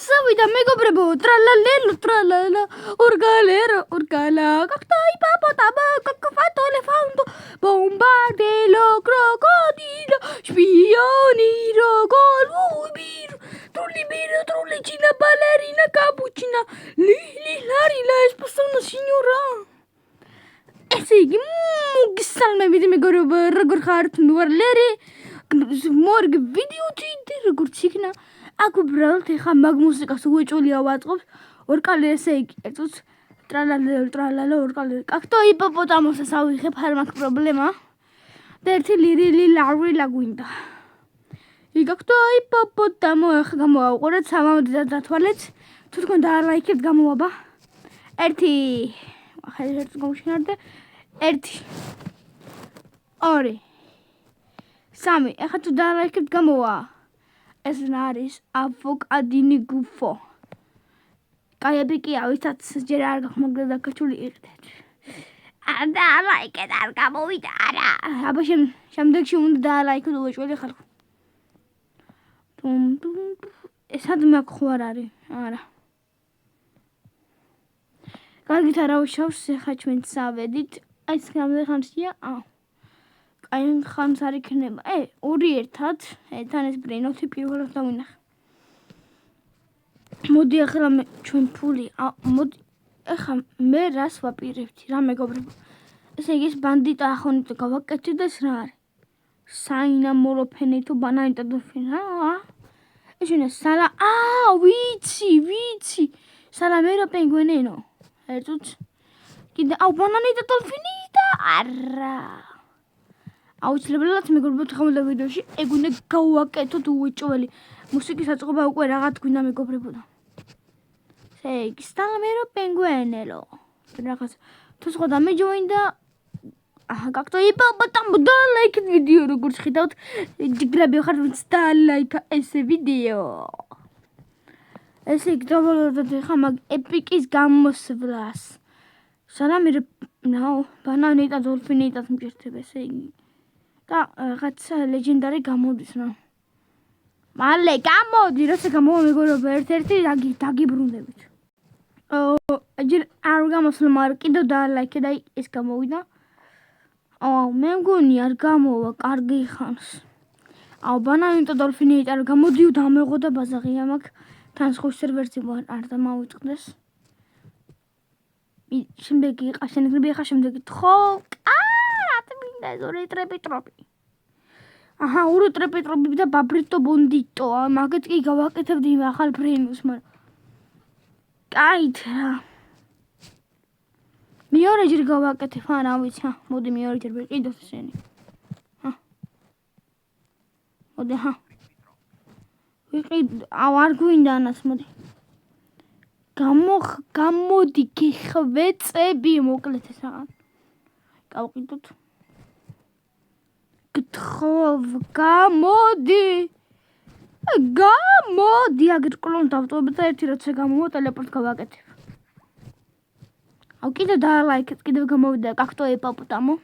Savida mегобребо тралалело тралала ургалеро ургала как-то и папотама как fatto elefante bombardello crocodilo spioniro golubiro trullicina ballerina cappuccina lili larila esposano signora ესე იგი მოგესალმებით მეგობრებო როგორ ხართ ნუარლერი მორგ ვიდეოთი როგორც იქნა აქ უბრალოდ ეხა მაგ მუსიკას უეჭველი ავაწყობს ორკალე ესე იგი ერთუց ტრალალო ორკალე კაქტო იპოპოტამოსას ავიღებ არ მაქვს პრობლემა და ერთი ლირილი ლარილა გვინდა იგაქტო იპოპოტამო ეხა გამოვაყურეთ სამამდე დათვალეთ თუ თქვენ დაალაიქებთ გამოვაბა ერთი ახლა ერთს გამოვშინარდე 1 2 3 ეხლა თუ დაალაიქებთ გამოვა ეს არის ავოკადინი გუფო კაიები კი ავიცაც ჯერ არ გახმოგდა დაკაჩული იყდეთ არ დაალაიქეთ არ გამოვიდა არა აბა შემდეგში უნდა დაალაიქოთ უეჭველი ხალხო ეს ადმე აქ ხო არ არის არა კარგით არა უშავს ეხა ჩვენ წავედით აი ეს რამდენი ხანია აი ხანს არ იქნება ორი ერთად თან ეს ბრინოთი პირველად დავინახე მოდი ახლა ჩვენ ფული მოდი ახლა მე რას ვაპირებდი რა მეგობრებო ესე იგი ეს ბანდიტა ახონით გავაკეთე და ეს რა არის საინამურო ფენი თუ ბანანი და დოლფინი რა ეშინე სალა ვიცი სალამერო პინგვინინო ერთუც კიდე ბანანი და დოლფინი და არა აუცილებლად მეგობრებო ხომ ვიდეოში ეგ უნდა გავაკეთოთ უეჭველი მუსიკის აწყობა უკვე რაღაც გვინდა მეგობრებო და ესე იგი სალამერო პინგვინელო რაღაც თუ სხვა დამეჯოინდა გაქტო იპოპოტამო და ლაიქ ვიდეო როგორც ხედავთ ჯგრები ხარ ვინც და ლაიქა ეს ვიდეო ესე იგი დავოლოდოთ ხა მაგ ეპიკის გამოსვლას სალამერო ბანანი და დოლფინი და მჭირდება ესე იგი და რაღაცა ლეგენდარი გამოდის რა მალე გამოდი როცა გამოვა მეგობრებო ერთ-ერთი დაგიბრუნდებით ჯერ არ გამოსვლა მაგრამ კიდევ დაალაიქე და ეს გამოვიდა მე მგონი არ გამოვა კარგი ხანს ბანანი და დოლფინი არ გამოდიო დამეღო და ბაზაღია მაგ თან სხვა სერვერში არ დამავიწყდეს შემდეგი იყა შენგრები ხა შემდეგი ხო ორი ტრეპიტროპი ორი ტრეპიტროპი და ბაბრიტო ბონდიტო მაგეთ კი გავაკეთებდი ახალ ბრინოს მაგრამ კაით რა მეორე ჯერ გავაკეთებ არა ვიცი მოდი მეორე ჯერ ვიყიდოთ შენი მოდი ვიყიდ არ გვინდა ანას მოდი გამოდი გიხვეწები მოკლედ ეს რაღაც გავყიდოთ გთხოვ გამოდი აგერ კლონ დავტოვებ და ერთი როცა გამოვა ტელეპორტ გავაკეთებ კიდე დაალაიქეთ კიდევ გამოვიდა კაქტო იპოპოტამო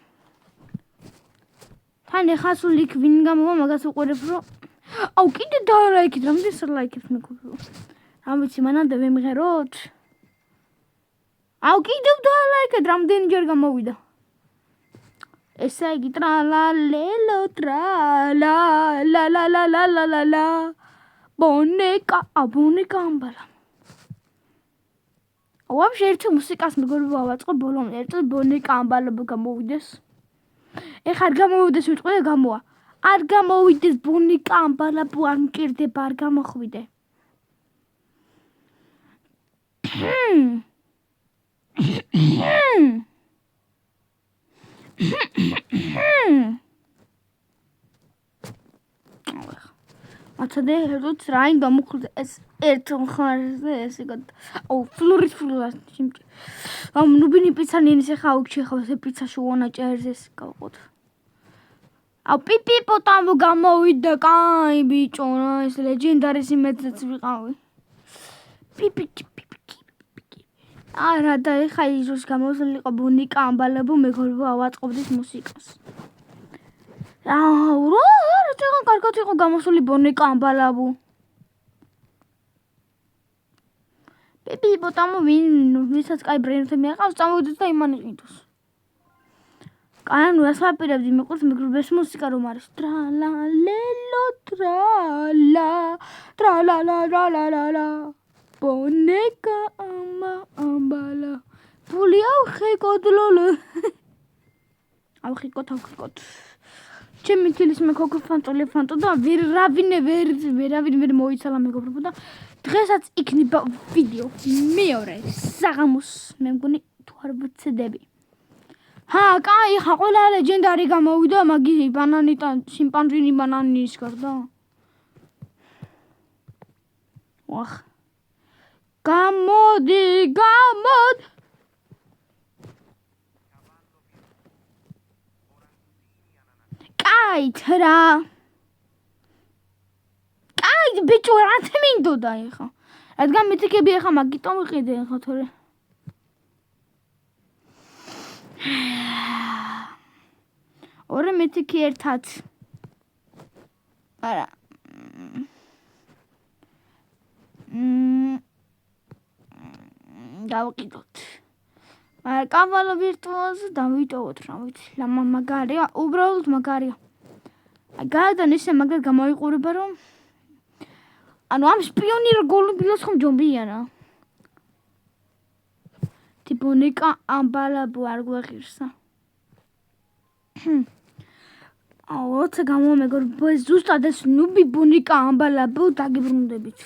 თან ეხა სულ იქ ვინ გამოვა მაგას უყურებ რომ კიდე დაალაიქეთ რამდენს ლაიქებს მეგობრებო რა ვიცი მანამდე ვიმღეროთ კიდევ დაალაიქეთ რამდენჯერ გამოვიდა ესე იგი ტრალალელო ტრალალალალალალალა ბონეკა ამბალა ვაფშე ერთი მუსიკას მეგობრებო ავაწყო ბოლომდე ერთი ბონეკა ამბალა გამოვიდეს ეხა არ გამოვიდეს ვიტყვი და გამოვა არ გამოვიდეს ბონეკა ამბალა არ მჭირდება არ გამოხვიდე აცადე ერთუც რაინ გამოხდა ეს ერთ მხარეზე ესე ფლორის ნუბინი პიცანინის ეხა აუქში ხავს ეს პიცაში უანაჭერზე ეს გავყოთ პიპიპოტამო გამოვიდა კაი ბიჭო რა ეს ლეგენდარი სიმეცეც ვიყავი არა და ეხა ის გამოსულიყო ბონიკა ამბალებო მეგობრებო ავაწყობდით მუსიკას რა კარგად იყო გამოსული ბონიკა ამბალაბუ ჰიპოპოტამო ვისაც კაი ბრენთები აყავს, წამოვიდეთ და იმან იყიდოს. ანუ რას ვაპირებდი მეყურს მეგრუბეს მუსიკა რომ არის ტრალალელო ტრალალალალალალა ბონეკა ამბალა ფული ავხეკოდ ლოლო ავხიკოთ ჩემი თილის მე ქოქო ფანტო და ვერავინ მოიცალა მეგობრებო და დღესაც იქნება ვიდეო მეორე საღამოს მე მგონი თუ არ ვცდები კაი ხა ყველა ლეგენდარი გამოვიდა მაგი ბანანი და სიმპანზინი ბანანის გარდა ვახ გამოდი კაი ბიჭო რა მინდოდა ეხა რადგან მითიქები ეხა მაგიტო მიყიდე ეხა თორე ორი მითიქი ერთად არა გავყიდოთ კავალო ვირტუოზი დავიტოვოთ რა ვიცი ლამა მაგარია უბრალოდ მაგარია გადან ისე მაგარ გამოიყურება რომ ანუ ამ სპიონი რო გოლუბილოს ხომ ჯომბია რა ტიპონიკა ამბალაბო არ გვეღირსა როცა გამომეგობრებო ზუსტად ეს ნუბი ბუნიკა ამბალაბო დაგიბრუნდებით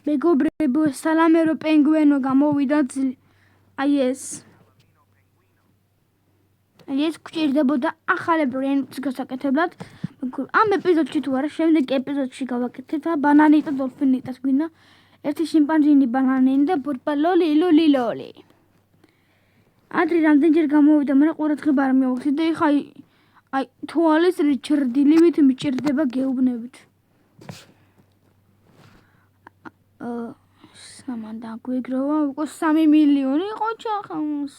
მეგობრებო სალამერო პენგვენო გამოვიდა აი ეს გვჭირდებოდა ახალი ბრენდის გასაკეთებლად ამ ეპიზოდში თუ არა შემდეგ ეპიზოდში გავაკეთებ და ბანანი და დოლფინიტას გვინდა ერთი სიმპანზინი ბანანინი და ბურბალოლი ლოლი ადრე რამდენჯერ გამოვიდა მაგრამ ყურადღება არ მივახსენე და ეხა აი თვალის რიჩარდილივით მიჭირდება გეუბნებით სამან დაგვიგროვა უკვე 3 მილიონი ყოჩა ხამს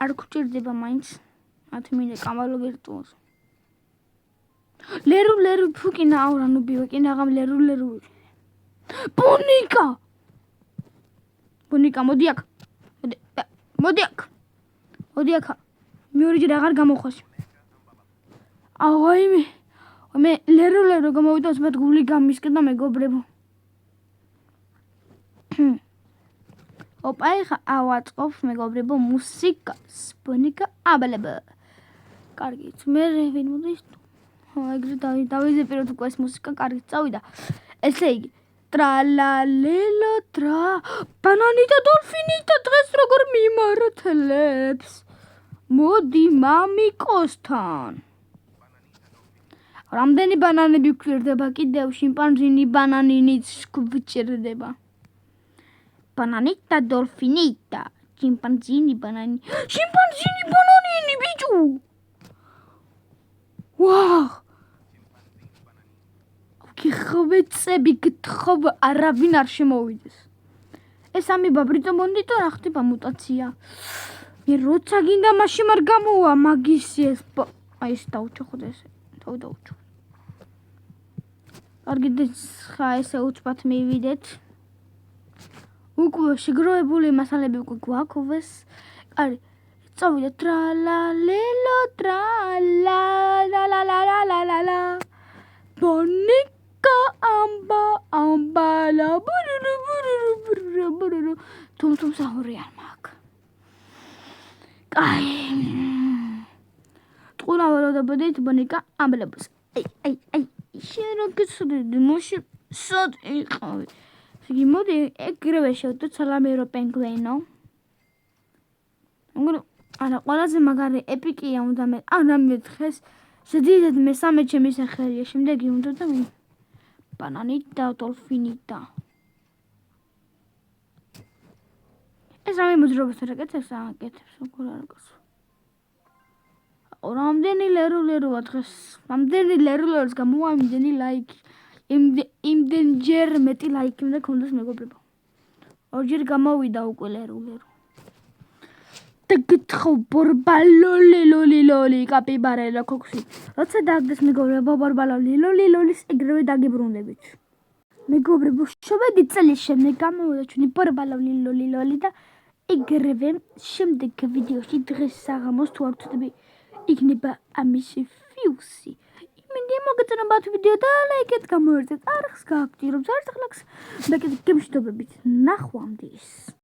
არ გვჭირდება მაინც 10 მინე კამალო ვირტუოზ ლერუ ფუკინა აურა ნუბიო კინაღამ ლერუ ბუნიკა მოდი აქ მიორიჯერ აღარ გამოხვაში აღვაიმე მე ლერუ გამოვიდა უცბად გული გამისკდა მეგობრებო ოპა ეხა ავაწყობ მეგობრებო მუსიკას ბუნიკა აბალებო კარგით მე ვინ მოდის ეგრე დავიზეპიროთ უკვე ეს მუსიკა კარგით წავიდა ესე იგი ტრალალელო ბანანი და დოლფინი და დღეს როგორ მიმართლებს მოდი მამიკოსთან რამდენი ბანანები გვჭირდება კიდევ სიმპანზინი ბანანინიც გვჭირდება ბანანიტა დოლფინიტა სიმპანზინი ბანანინი ბიჭო ვაუ გიხვეწები გთხოვ არავინ არ შემოვიდეს ეს ამი ბაბრიტო მონდიტო რა ხდება მუტაცია მე როცა გინდა მაშინ არ გამოვა მაგისი ეს აი ეს დაუჩხოთ ესე დაუჩხოთ კარგით ხა ესე უცბად მივიდეთ უკვე შეგროვებული მასალები უკვე გვაქვს კარი წავიდა ტრალალელო ტრალალალალალალა ბონიკა ამბალა ბურურუ თუმ საური არ მაქვს კაი ტყურავდებით ბონიკა ამბლებს აი შენოგცდები ნუში სად იყავი იგი მოდი ეგრევე შევდოთ სალამერო პენგვენო არა ყველაზე მაგარი ეპიკია უნდა მე მე დღეს შედიდეთ მესამე ჩემი სახელია შემდეგი უნდა და ბანანიტა დოლფინიტა ეს ამი მოძრაობას არ აკეთებს უკვე არ აკეთებს რამდენი ლერუა დღეს რამდენი ლერუს გამოვა იმდენი ლაიკი იმდენჯერ მეტი ლაიკი უნდა ქონდეს მეგობრებო ორჯერ გამოვიდა უკვე ლერუ და გითხო ბორბალოლი კაპიბარელა ქოქსი როცა დაგდეს მეგობრებო ბორბალოლი ლოლის ეგრევე დაგიბრუნდებით მეგობრებო, შობედი წლის შემდეგ გამოვიდა ჩვენი ბორბალოვი ლოლი და ეგრევე შემდეგ ვიდეოში დღეს საღამოს თუ არ ვწდები იქნება ამისი ფიუსი. მინდა მოგეწონებათ ვიდეო და ლაიქეთ გამოერთეთ არხს გააქტიურებთ არც ახლა მეკეთ გემშვიდობებით ნახვამდის.